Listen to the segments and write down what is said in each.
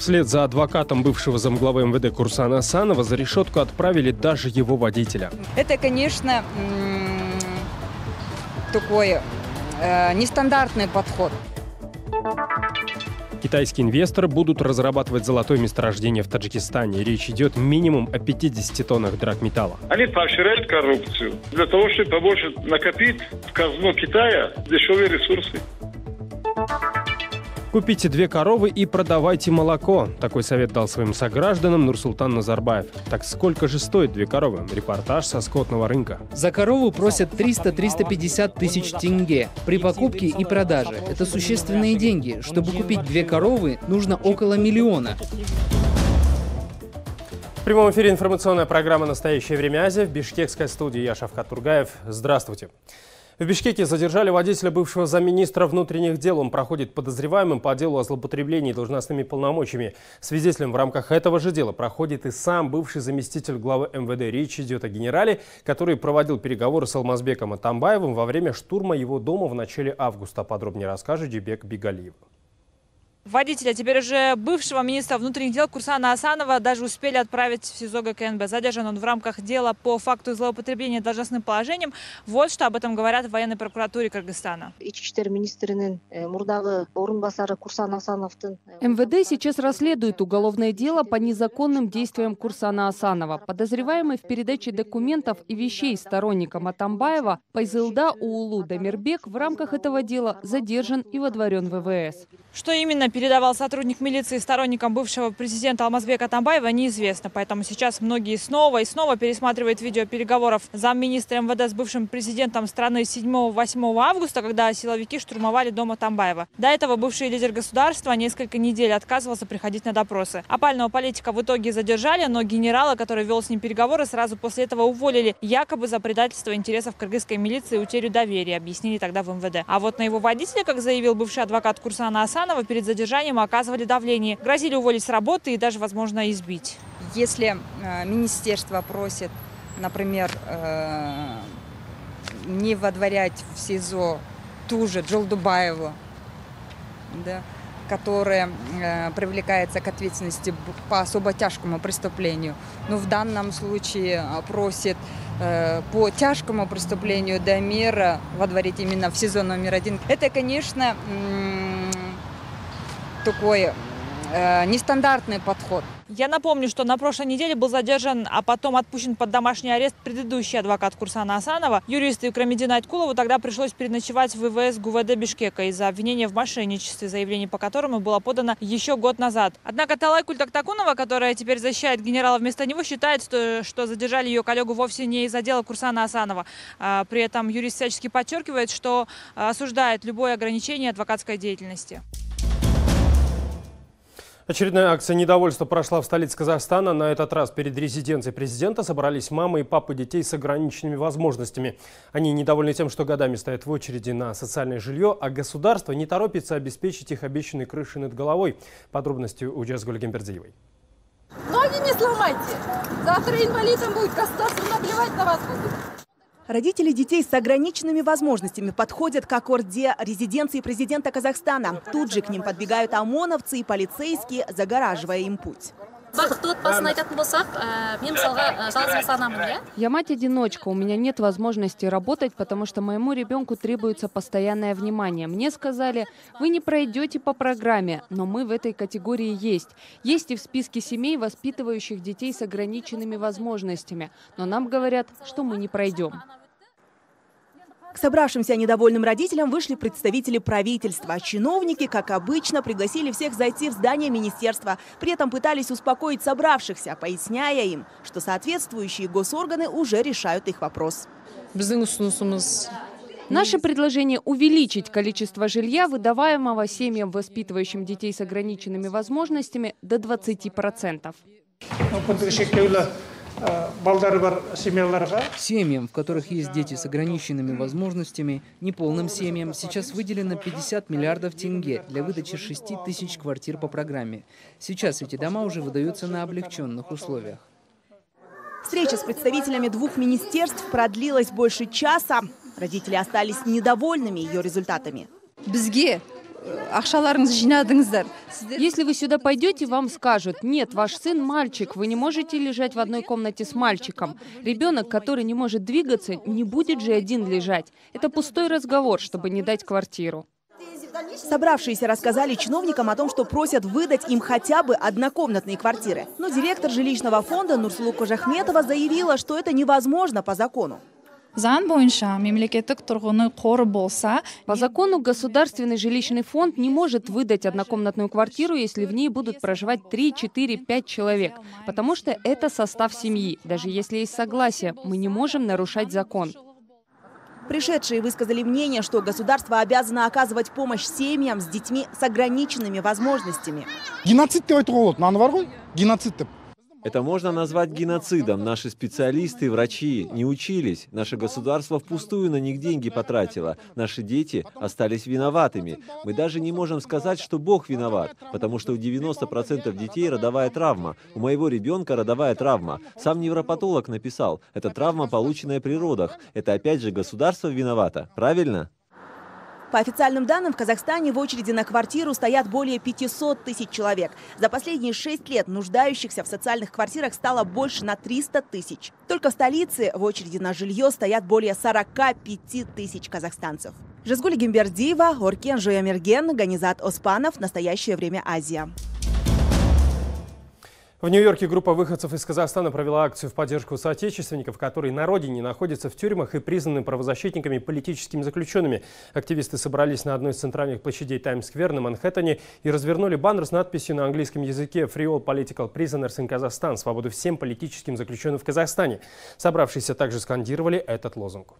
Вслед за адвокатом бывшего замглавы МВД Курсана Асанова за решетку отправили даже его водителя. Это, конечно, такой нестандартный подход. Китайские инвесторы будут разрабатывать золотое месторождение в Таджикистане. Речь идет минимум о 50 тоннах драгметалла. Они поощряют коррупцию для того, чтобы побольше накопить в казну Китая дешевые ресурсы. Купите 2 коровы и продавайте молоко. Такой совет дал своим согражданам Нурсултан Назарбаев. Так сколько же стоит 2 коровы? Репортаж со скотного рынка. За корову просят 300-350 тысяч тенге. При покупке и продаже. Это существенные деньги. Чтобы купить 2 коровы, нужно около 1 миллиона. В прямом эфире информационная программа «Настоящее время Азия». В бишкекской студии я, Шавкат Тургаев. Здравствуйте. В Бишкеке задержали водителя бывшего замминистра внутренних дел. Он проходит подозреваемым по делу о злоупотреблении должностными полномочиями. Свидетелем в рамках этого же дела проходит и сам бывший заместитель главы МВД. Речь идет о генерале, который проводил переговоры с Алмазбеком Атамбаевым во время штурма его дома в начале августа. Подробнее расскажет Джибек Бигалиев. Водителя, теперь уже бывшего министра внутренних дел Курсана Асанова даже успели отправить в СИЗО ГКНБ. Задержан он в рамках дела по факту злоупотребления должностным положением. Вот что об этом говорят в военной прокуратуре Кыргызстана. МВД сейчас расследует уголовное дело по незаконным действиям Курсана Асанова. Подозреваемый в передаче документов и вещей сторонникам Атамбаева Пайзылда Уулу Дамирбек в рамках этого дела задержан и водворен в ВВС. Что именно передавал сотрудник милиции сторонникам бывшего президента Алмазбека Атамбаева, неизвестно. Поэтому сейчас многие снова и снова пересматривают видео переговоров замминистра МВД с бывшим президентом страны 7-8 августа, когда силовики штурмовали дом Атамбаева. До этого бывший лидер государства несколько недель отказывался приходить на допросы. Опального политика в итоге задержали, но генерала, который вел с ним переговоры, сразу после этого уволили, якобы за предательство интересов кыргызской милиции и утерю доверия, объяснили тогда в МВД. А вот на его водителя, как заявил бывший адвокат Курсана Асанова, перед задержанием оказывали давление. Грозили уволить с работы и даже, возможно, избить. Если министерство просит, например, не водворять в СИЗО ту же Джолдубаеву, да, которая привлекается к ответственности по особо тяжкому преступлению, но в данном случае просит по тяжкому преступлению Дамира водворить именно в СИЗО номер 1. Это, конечно, такой нестандартный подход. Я напомню, что на прошлой неделе был задержан, а потом отпущен под домашний арест предыдущий адвокат Курсана Асанова. Юристу Икрамиддину Айткулову тогда пришлось переночевать в ВВС ГУВД Бишкека из-за обвинения в мошенничестве, заявление по которому было подано еще год назад. Однако Талай Культактакунова, которая теперь защищает генерала вместо него, считает, что задержали ее коллегу вовсе не из-за дела Курсана Асанова. При этом юрист всячески подчеркивает, что осуждает любое ограничение адвокатской деятельности. Очередная акция недовольства прошла в столице Казахстана. На этот раз перед резиденцией президента собрались мамы и папы детей с ограниченными возможностями. Они недовольны тем, что годами стоят в очереди на социальное жилье, а государство не торопится обеспечить их обещанной крышей над головой. Подробности у Джазгуль Гембердзиевой. Ноги не сломайте! Завтра инвалидам будет государство наплевать на вас будет. Родители детей с ограниченными возможностями подходят к аккорде резиденции президента Казахстана. Тут же к ним подбегают ОМОНовцы и полицейские, загораживая им путь. Я мать-одиночка, у меня нет возможности работать, потому что моему ребенку требуется постоянное внимание. Мне сказали, вы не пройдете по программе, но мы в этой категории есть. Есть и в списке семей, воспитывающих детей с ограниченными возможностями. Но нам говорят, что мы не пройдем. К собравшимся недовольным родителям вышли представители правительства. Чиновники, как обычно, пригласили всех зайти в здание министерства. При этом пытались успокоить собравшихся, поясняя им, что соответствующие госорганы уже решают их вопрос. Наше предложение увеличить количество жилья, выдаваемого семьям, воспитывающим детей с ограниченными возможностями, до 20%. Семьям, в которых есть дети с ограниченными возможностями, неполным семьям, сейчас выделено 50 миллиардов тенге для выдачи 6 тысяч квартир по программе. Сейчас эти дома уже выдаются на облегченных условиях. Встреча с представителями 2 министерств продлилась больше часа. Родители остались недовольными ее результатами. ақшаларыңызды жинадыңыздар. Если вы сюда пойдете, вам скажут: нет, ваш сын мальчик, вы не можете лежать в одной комнате с мальчиком. Ребенок, который не может двигаться, не будет же один лежать. Это пустой разговор, чтобы не дать квартиру. Собравшиеся рассказали чиновникам о том, что просят выдать им хотя бы однокомнатные квартиры. Но директор жилищного фонда Нурсулу Кожахметова заявила, что это невозможно по закону. По закону Государственный жилищный фонд не может выдать однокомнатную квартиру, если в ней будут проживать 3, 4, 5 человек, потому что это состав семьи. Даже если есть согласие, мы не можем нарушать закон. Пришедшие высказали мнение, что государство обязано оказывать помощь семьям с детьми с ограниченными возможностями. Это можно назвать геноцидом. Наши специалисты, врачи не учились. Наше государство впустую на них деньги потратило. Наши дети остались виноватыми. Мы даже не можем сказать, что Бог виноват, потому что у 90% детей родовая травма. У моего ребенка родовая травма. Сам невропатолог написал, это травма, полученная при родах. Это опять же государство виновато. Правильно? По официальным данным, в Казахстане в очереди на квартиру стоят более 500 тысяч человек. За последние 6 лет нуждающихся в социальных квартирах стало больше на 300 тысяч. Только в столице в очереди на жилье стоят более 45 тысяч казахстанцев. Жазгуль Гимбердиева, Оркен Жоямерген, Ганизат Оспанов. Настоящее время. Азия. В Нью-Йорке группа выходцев из Казахстана провела акцию в поддержку соотечественников, которые на родине находятся в тюрьмах и признаны правозащитниками и политическими заключенными. Активисты собрались на одной из центральных площадей Таймс-сквер на Манхэттене и развернули баннер с надписью на английском языке «Free all political prisoners in Kazakhstan» – «Свободу всем политическим заключенным в Казахстане». Собравшиеся также скандировали этот лозунг.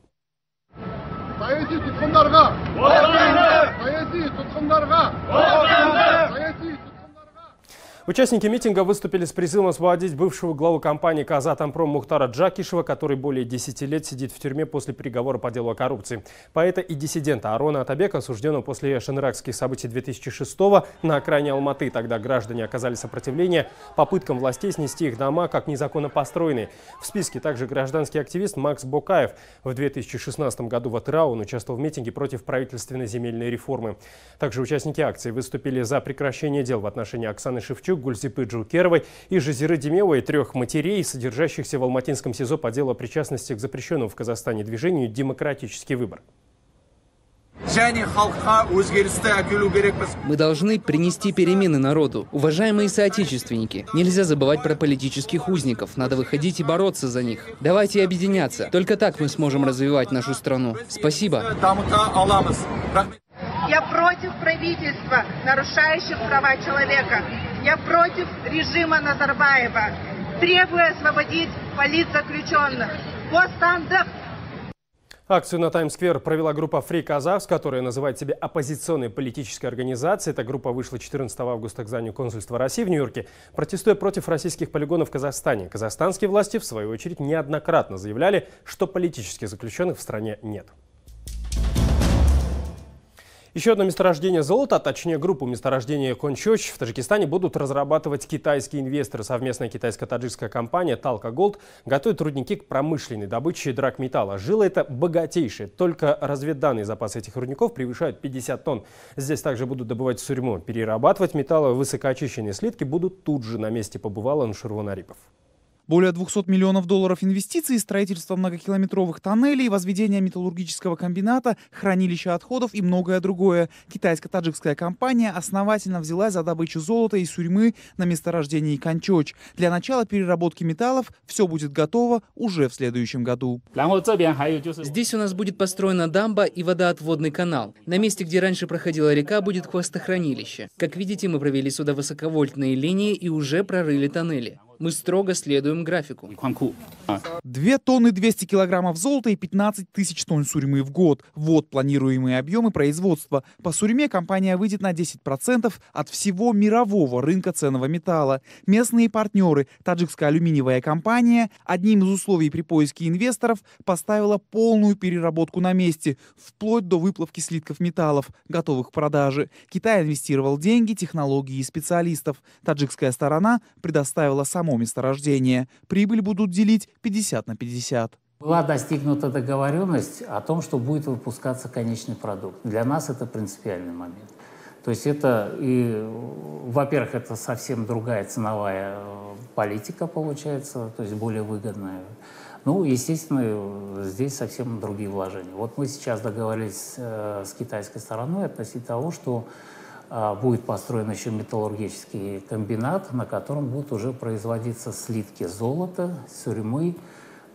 Участники митинга выступили с призывом освободить бывшего главу компании «Казатомпром» Мухтара Джакишева, который более 10 лет сидит в тюрьме после приговора по делу о коррупции. Поэта и диссидента Арона Атабека, осужденного после шаныракских событий 2006-го на окраине Алматы. Тогда граждане оказали сопротивление попыткам властей снести их дома как незаконно построенные. В списке также гражданский активист Макс Бокаев. В 2016 году в Атырау он участвовал в митинге против правительственной земельной реформы. Также участники акции выступили за прекращение дел в отношении Оксаны Шевчук, Гульзипы Джукеровой и Жазиры Демевой, 3 матерей, содержащихся в Алматинском СИЗО по делу о причастности к запрещенному в Казахстане движению «Демократический выбор». Мы должны принести перемены народу. Уважаемые соотечественники, нельзя забывать про политических узников. Надо выходить и бороться за них. Давайте объединяться. Только так мы сможем развивать нашу страну. Спасибо. Я против правительства, нарушающих права человека. Я против режима Назарбаева. Требую освободить политзаключенных. Бостандых! Акцию на Таймс-сквер провела группа Free Казахс, которая называет себя оппозиционной политической организацией. Эта группа вышла 14 августа к зданию консульства России в Нью-Йорке, протестуя против российских полигонов в Казахстане. Казахстанские власти, в свою очередь, неоднократно заявляли, что политических заключенных в стране нет. Еще одно месторождение золота, а точнее группу месторождения Кончоч в Таджикистане будут разрабатывать китайские инвесторы. Совместная китайско-таджикская компания Талка Голд готовит рудники к промышленной добыче драгметалла. Жила это богатейшая. Только разведданные запасы этих рудников превышают 50 тонн. Здесь также будут добывать сурьму. Перерабатывать металлы в высокоочищенные слитки будут тут же. На месте побывал Анушервон Арипов. Более 200 миллионов долларов инвестиций, строительство многокилометровых тоннелей, возведение металлургического комбината, хранилища отходов и многое другое. Китайско-таджикская компания основательно взялась за добычу золота и сурьмы на месторождении Кончоч. Для начала переработки металлов все будет готово уже в следующем году. Здесь у нас будет построена дамба и водоотводный канал. На месте, где раньше проходила река, будет хвостохранилище. Как видите, мы провели сюда высоковольтные линии и уже прорыли тоннели. Мы строго следуем графику. 2 тонны 200 килограммов золота и 15 тысяч тонн сурьмы в год. Вот планируемые объемы производства. По сурьме компания выйдет на 10% от всего мирового рынка ценного металла. Местные партнеры, таджикская алюминиевая компания, одним из условий при поиске инвесторов поставила полную переработку на месте, вплоть до выплавки слитков металлов, готовых к продаже. Китай инвестировал деньги, технологии и специалистов. Таджикская сторона предоставила само месторождение. Прибыль будут делить 50 на 50. Была достигнута договоренность о том, что будет выпускаться конечный продукт. Для нас это принципиальный момент. То есть это, во-первых, это совсем другая ценовая политика получается, то есть более выгодная. Ну, естественно, здесь совсем другие вложения. Вот мы сейчас договорились с китайской стороной относительно того, что будет построен еще металлургический комбинат, на котором будут уже производиться слитки золота, сурьмы,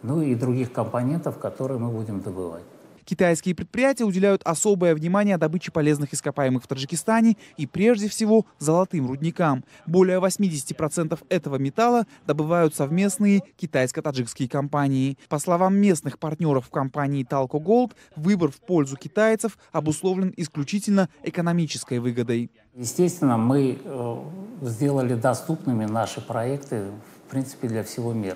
ну и других компонентов, которые мы будем добывать. Китайские предприятия уделяют особое внимание добыче полезных ископаемых в Таджикистане и прежде всего золотым рудникам. Более 80% этого металла добывают совместные китайско-таджикские компании. По словам местных партнеров в компании Talco Gold, выбор в пользу китайцев обусловлен исключительно экономической выгодой. Естественно, мы сделали доступными наши проекты, в принципе, для всего мира.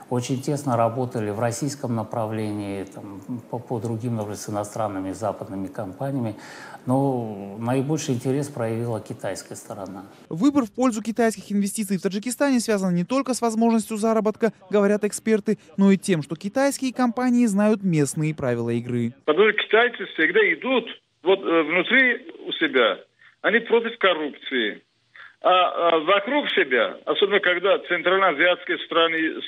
Очень тесно работали в российском направлении, там, по другим, например, с иностранными западными компаниями, но наибольший интерес проявила китайская сторона. Выбор в пользу китайских инвестиций в Таджикистане связан не только с возможностью заработка, говорят эксперты, но и тем, что китайские компании знают местные правила игры. Потому что китайцы всегда идут вот внутри у себя, они против коррупции. А вокруг себя, особенно когда центральноазиатские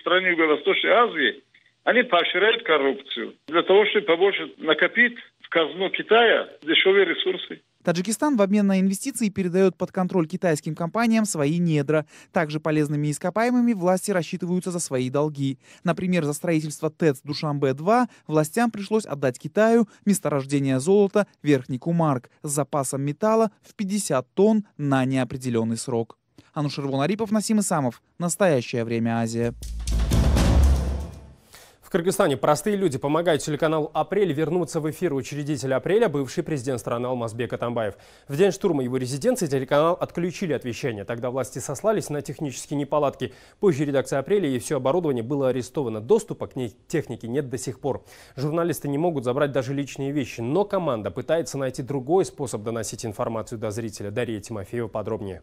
страны Юго-Восточной Азии, они поощряют коррупцию для того, чтобы побольше накопить в казну Китая дешевые ресурсы. Таджикистан в обмен на инвестиции передает под контроль китайским компаниям свои недра. Также полезными ископаемыми власти рассчитываются за свои долги. Например, за строительство ТЭЦ Душанбе-2 властям пришлось отдать Китаю месторождение золота Верхний Кумарк с запасом металла в 50 тонн на неопределенный срок. Анушервон Арипов, Насим Исамов. Настоящее время Азия. В Кыргызстане простые люди помогают телеканалу «Апрель» вернуться в эфир. Учредитель «Апреля» – бывший президент страны Алмазбек Атамбаев. В день штурма его резиденции телеканал отключили от вещания. Тогда власти сослались на технические неполадки. Позже редакция «Апреля» и все оборудование было арестовано. Доступа к ней техники нет до сих пор. Журналисты не могут забрать даже личные вещи. Но команда пытается найти другой способ доносить информацию до зрителя. Дарья Тимофеева подробнее.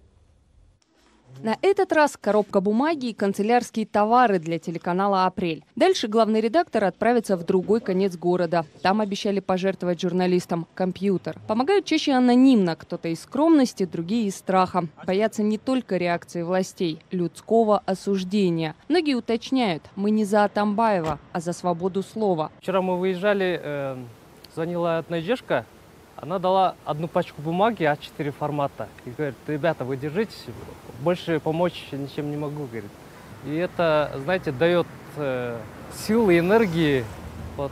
На этот раз коробка бумаги и канцелярские товары для телеканала «Апрель». Дальше главный редактор отправится в другой конец города. Там обещали пожертвовать журналистам компьютер. Помогают чаще анонимно, кто-то из скромности, другие из страха. Боятся не только реакции властей, людского осуждения. Многие уточняют, мы не за Атамбаева, а за свободу слова. Вчера мы выезжали, звонила одна девушка. Она дала одну пачку бумаги А4 формата. И говорит, ребята, вы держитесь, больше помочь ничем не могу, говорит. И это, знаете, дает силы и энергии. Вот.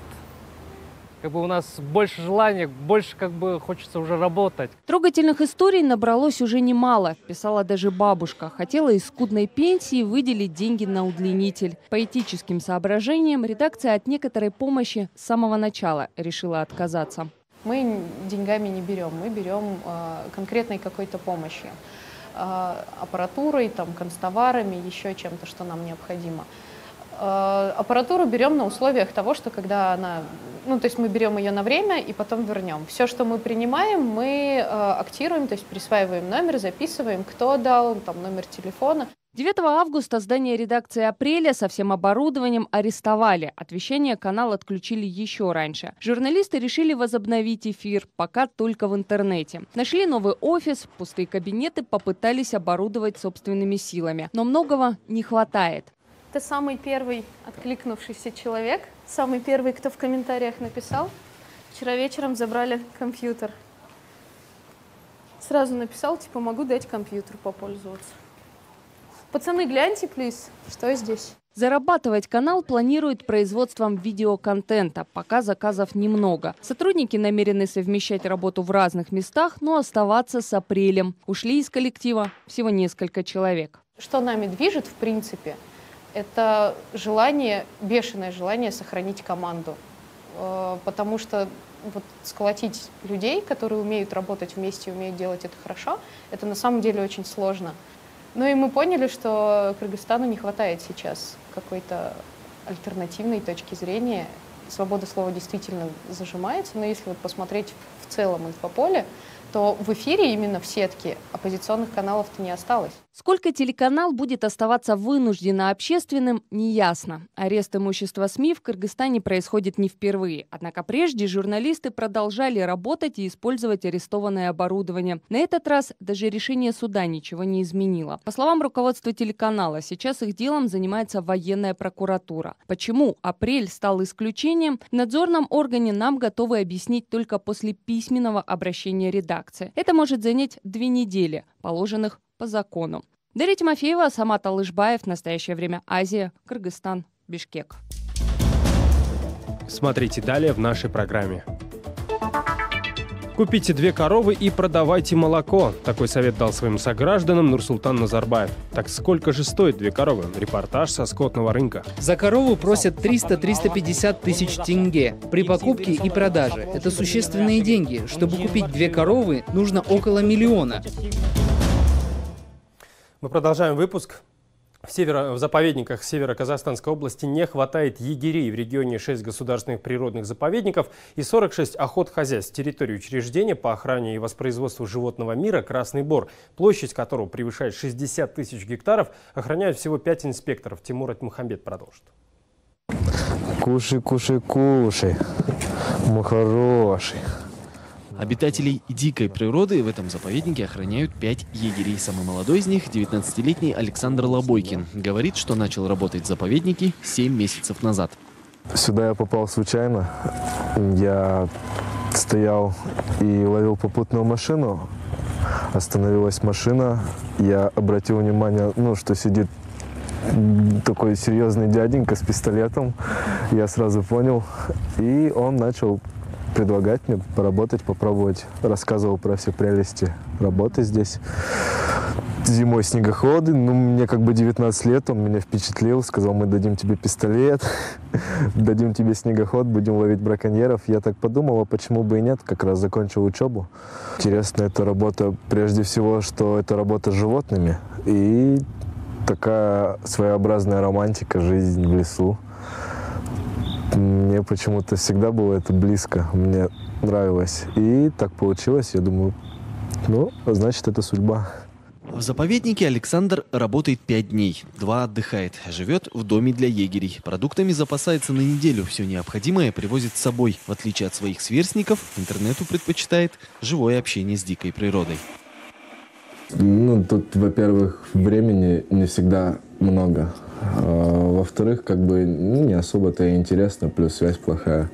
Как бы у нас больше желания, больше как бы хочется уже работать. Трогательных историй набралось уже немало, писала даже бабушка. Хотела из скудной пенсии выделить деньги на удлинитель. По этическим соображениям редакция от некоторой помощи с самого начала решила отказаться. Мы деньгами не берем, мы берем конкретной какой-то помощи. Аппаратурой, там, канцтоварами, еще чем-то, что нам необходимо. Аппаратуру берем на условиях того, что когда она... Ну, то есть мы берем ее на время и потом вернем. Все, что мы принимаем, мы актируем, то есть присваиваем номер, записываем, кто дал, там, номер телефона. 9 августа здание редакции «Апреля» со всем оборудованием арестовали. От вещания канал отключили еще раньше. Журналисты решили возобновить эфир, пока только в интернете. Нашли новый офис, пустые кабинеты, попытались оборудовать собственными силами. Но многого не хватает. Это самый первый откликнувшийся человек, самый первый, кто в комментариях написал. Вчера вечером забрали компьютер. Сразу написал, типа, могу дать компьютер попользоваться. Пацаны, гляньте, плиз, что здесь? Зарабатывать канал планирует производством видеоконтента. Пока заказов немного. Сотрудники намерены совмещать работу в разных местах, но оставаться с «Апрелем». Ушли из коллектива всего несколько человек. Что нами движет, в принципе, это желание, бешеное желание сохранить команду. Потому что вот сколотить людей, которые умеют работать вместе, умеют делать это хорошо, это на самом деле очень сложно. Ну и мы поняли, что Кыргызстану не хватает сейчас какой-то альтернативной точки зрения. Свобода слова действительно зажимается, но если вот посмотреть в целом инфополе, то в эфире именно в сетке оппозиционных каналов-то не осталось. Сколько телеканал будет оставаться вынужденно общественным, неясно. Арест имущества СМИ в Кыргызстане происходит не впервые. Однако прежде журналисты продолжали работать и использовать арестованное оборудование. На этот раз даже решение суда ничего не изменило. По словам руководства телеканала, сейчас их делом занимается военная прокуратура. Почему апрель стал исключением, в надзорном органе нам готовы объяснить только после письменного обращения редакции. Это может занять 2 недели, положенных по закону. Дарья Тимофеева, Самат Алышбаев. В настоящее время Азия, Кыргызстан, Бишкек. Смотрите далее в нашей программе. Купите 2 коровы и продавайте молоко. Такой совет дал своим согражданам Нурсултан Назарбаев. Так сколько же стоит 2 коровы? Репортаж со скотного рынка. За корову просят 300-350 тысяч тенге. При покупке и продаже. Это существенные деньги. Чтобы купить 2 коровы, нужно около 1 миллиона. Мы продолжаем выпуск. В заповедниках Северо-Казахстанской области не хватает егерей. В регионе 6 государственных природных заповедников и 46 охотхозяйств. Территорию учреждения по охране и воспроизводству животного мира «Красный Бор», площадь которого превышает 60 тысяч гектаров, охраняют всего 5 инспекторов. Тимур Айтмухамбет продолжит. Кушай, кушай, кушай, мой хороший. Обитателей дикой природы в этом заповеднике охраняют 5 егерей. Самый молодой из них – 19-летний Александр Лобойкин. Говорит, что начал работать в заповеднике 7 месяцев назад. Сюда я попал случайно. Я стоял и ловил попутную машину. Остановилась машина. Я обратил внимание, что сидит такой серьезный дяденька с пистолетом. Я сразу понял. И он начал предлагать мне поработать, попробовать. Рассказывал про все прелести работы здесь. Зимой снегоходы. Мне 19 лет, он меня впечатлил. Сказал, мы дадим тебе пистолет, дадим тебе снегоход, будем ловить браконьеров. Я так подумал, а почему бы и нет, как раз закончил учебу. Интересно, эта работа, прежде всего, что это работа с животными. И такая своеобразная романтика, жизнь в лесу. Мне почему-то всегда было это близко, мне нравилось. И так получилось, я думаю, значит, это судьба. В заповеднике Александр работает 5 дней, 2 отдыхает, живет в доме для егерей. Продуктами запасается на неделю, все необходимое привозит с собой. В отличие от своих сверстников, интернету предпочитает живое общение с дикой природой. Тут, во-первых, времени не всегда много. Во-вторых, не особо-то и интересно, плюс связь плохая.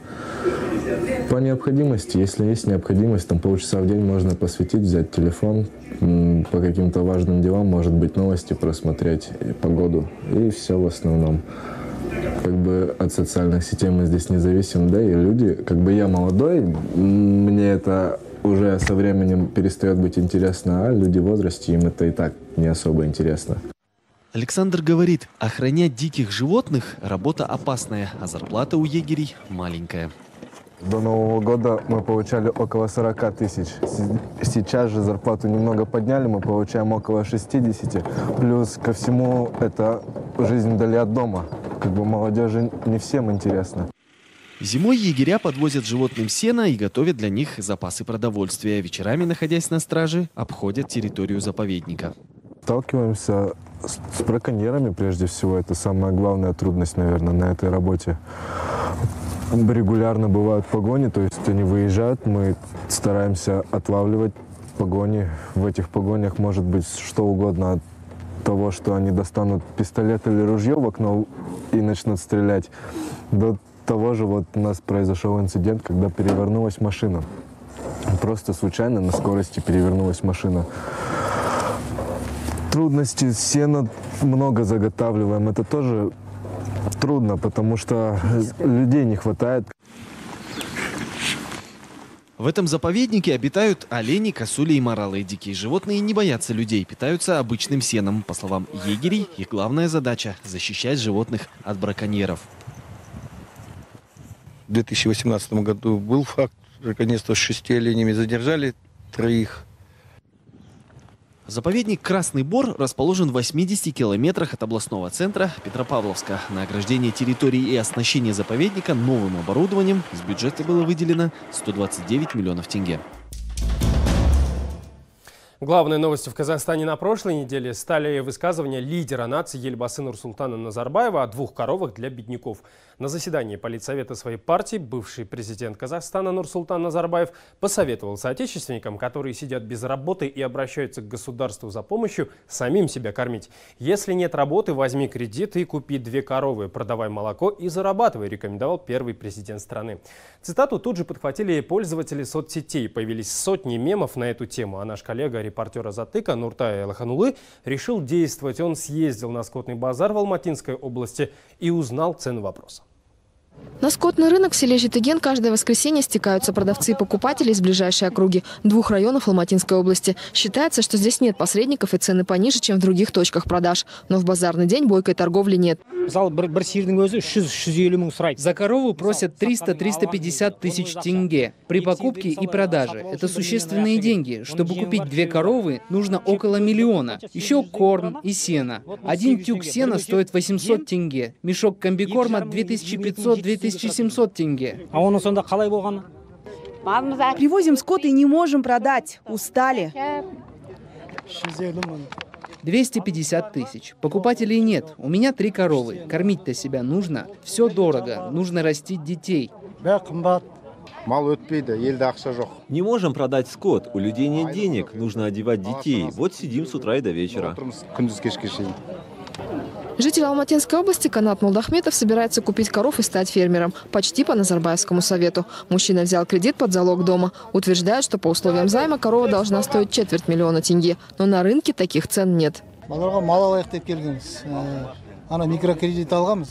По необходимости, если есть необходимость, полчаса в день можно посвятить, взять телефон, по каким-то важным делам, может быть, новости просмотреть, погоду, и все в основном. От социальных сетей мы здесь не зависим, да, и люди, я молодой, мне это уже со временем перестает быть интересно, а люди в возрасте, им это и так не особо интересно. Александр говорит, охранять диких животных – работа опасная, а зарплата у егерей маленькая. До Нового года мы получали около 40 тысяч. Сейчас же зарплату немного подняли, мы получаем около 60. Плюс ко всему это жизнь вдали от дома. Молодежи не всем интересно. Зимой егеря подвозят животным сено и готовят для них запасы продовольствия. Вечерами, находясь на страже, обходят территорию заповедника. Сталкиваемся с браконьерами, прежде всего. Это самая главная трудность, наверное, на этой работе. Регулярно бывают погони, то есть они выезжают, мы стараемся отлавливать погони. В этих погонях может быть что угодно, от того, что они достанут пистолет или ружье в окно и начнут стрелять, до того же у нас произошел инцидент, когда перевернулась машина. Просто случайно на скорости перевернулась машина. Трудности, сена много заготавливаем. Это тоже трудно, потому что людей не хватает. В этом заповеднике обитают олени, косули и моралы. Дикие животные не боятся людей, питаются обычным сеном. По словам егерей, их главная задача – защищать животных от браконьеров. В 2018 году был факт браконьерства с 6 оленями, задержали 3. Заповедник «Красный Бор» расположен в 80 километрах от областного центра Петропавловска. На ограждение территории и оснащение заповедника новым оборудованием из бюджета было выделено 129 миллионов тенге. Главной новостью в Казахстане на прошлой неделе стали высказывания лидера нации Елбасы Нурсултана Назарбаева о 2 коровах для бедняков. На заседании политсовета своей партии бывший президент Казахстана Нурсултан Назарбаев посоветовал соотечественникам, которые сидят без работы и обращаются к государству за помощью, самим себя кормить. Если нет работы, возьми кредит и купи 2 коровы, продавай молоко и зарабатывай, рекомендовал первый президент страны. Цитату тут же подхватили пользователи соцсетей. Появились сотни мемов на эту тему, а наш коллега, репортер Азатыка Нуртай Лаханулы, решил действовать. Он съездил на скотный базар в Алматинской области и узнал цену вопроса. На скотный рынок в селе Житыген каждое воскресенье стекаются продавцы и покупатели из ближайшей округи 2 районов Алматинской области. Считается, что здесь нет посредников и цены пониже, чем в других точках продаж. Но в базарный день бойкой торговли нет. За корову просят 300-350 тысяч тенге. При покупке и продаже это существенные деньги. Чтобы купить 2 коровы, нужно около 1 миллиона. Еще корм и сено. 1 тюк сена стоит 800 тенге. Мешок комбикорма 2500-2700 тенге. Привозим скот и не можем продать. Устали. 250 тысяч. Покупателей нет. У меня 3 коровы. Кормить-то себя нужно. Все дорого. Нужно растить детей. Не можем продать скот. У людей нет денег. Нужно одевать детей. Вот сидим с утра и до вечера. Житель Алматинской области Канат Молдахметов собирается купить коров и стать фермером. Почти по Назарбаевскому совету. Мужчина взял кредит под залог дома. Утверждает, что по условиям займа корова должна стоить 250 000 тенге. Но на рынке таких цен нет.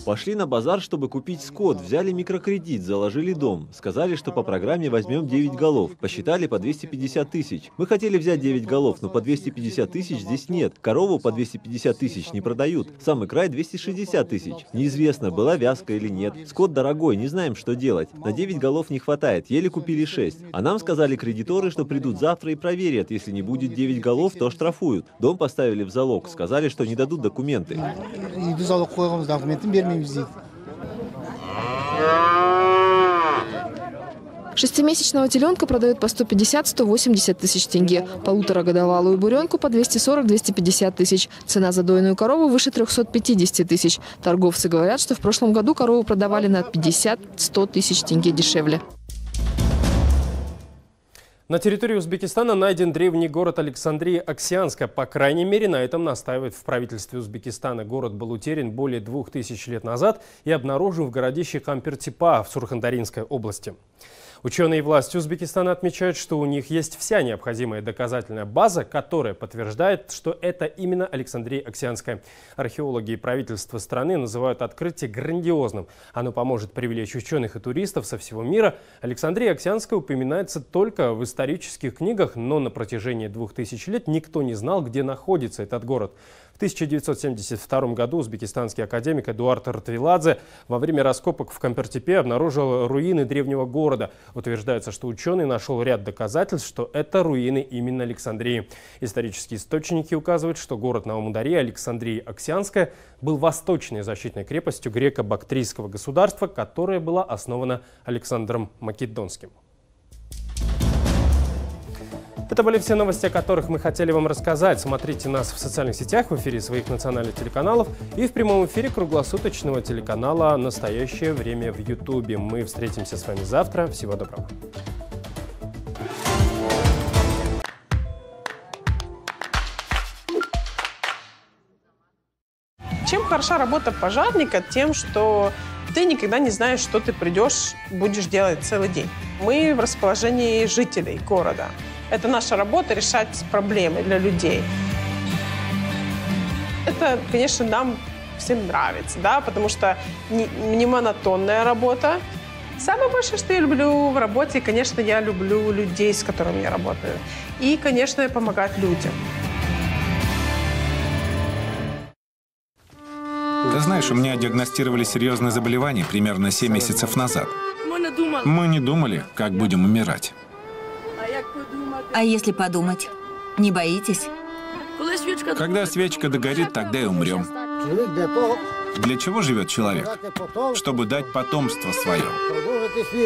Пошли на базар, чтобы купить скот. Взяли микрокредит, заложили дом. Сказали, что по программе возьмем 9 голов. Посчитали по 250 тысяч. Мы хотели взять 9 голов, но по 250 тысяч здесь нет. Корову по 250 тысяч не продают. Самый край 260 тысяч. Неизвестно, была вязка или нет. Скот дорогой, не знаем, что делать. На 9 голов не хватает, еле купили 6. А нам сказали кредиторы, что придут завтра и проверят. Если не будет 9 голов, то штрафуют. Дом поставили в залог. Сказали, что не дадут документы. 6-месячного теленка продают по 150-180 тысяч тенге. 1,5-годовалую буренку по 240-250 тысяч. Цена за дойную корову выше 350 тысяч. Торговцы говорят, что в прошлом году корову продавали на 50-100 тысяч тенге дешевле. На территории Узбекистана найден древний город Александрия Аксианская. По крайней мере, на этом настаивает в правительстве Узбекистана. Город был утерян более 2000 лет назад и обнаружен в городище Кампертипа в Сурхандаринской области. Ученые и власти Узбекистана отмечают, что у них есть вся необходимая доказательная база, которая подтверждает, что это именно Александрия Аксианская. Археологи и правительство страны называют открытие грандиозным. Оно поможет привлечь ученых и туристов со всего мира. Александрия Аксианская упоминается только в исторических книгах, но на протяжении 2000 лет никто не знал, где находится этот город. В 1972 году узбекистанский академик Эдуард Ртвеладзе во время раскопок в Кампертипе обнаружил руины древнего города. Утверждается, что ученый нашел ряд доказательств, что это руины именно Александрии. Исторические источники указывают, что город на Амударе, Александрия Аксианская, был восточной защитной крепостью греко-бактрийского государства, которая была основана Александром Македонским. Это были все новости, о которых мы хотели вам рассказать. Смотрите нас в социальных сетях, в эфире своих национальных телеканалов и в прямом эфире круглосуточного телеканала «Настоящее время» в Ютубе. Мы встретимся с вами завтра. Всего доброго. Чем хороша работа пожарника? Тем, что ты никогда не знаешь, что ты придешь, будешь делать целый день. Мы в расположении жителей города. Это наша работа — решать проблемы для людей. Это, конечно, нам всем нравится, да, потому что не монотонная работа. Самое большое, что я люблю в работе, конечно, я люблю людей, с которыми я работаю. И, конечно, помогать людям. Ты знаешь, у меня диагностировали серьезное заболевание примерно 7 месяцев назад. Мы не думали, как будем умирать. А если подумать, не боитесь? Когда свечка догорит, тогда и умрем. Для чего живет человек? Чтобы дать потомство свое,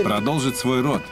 продолжить свой род.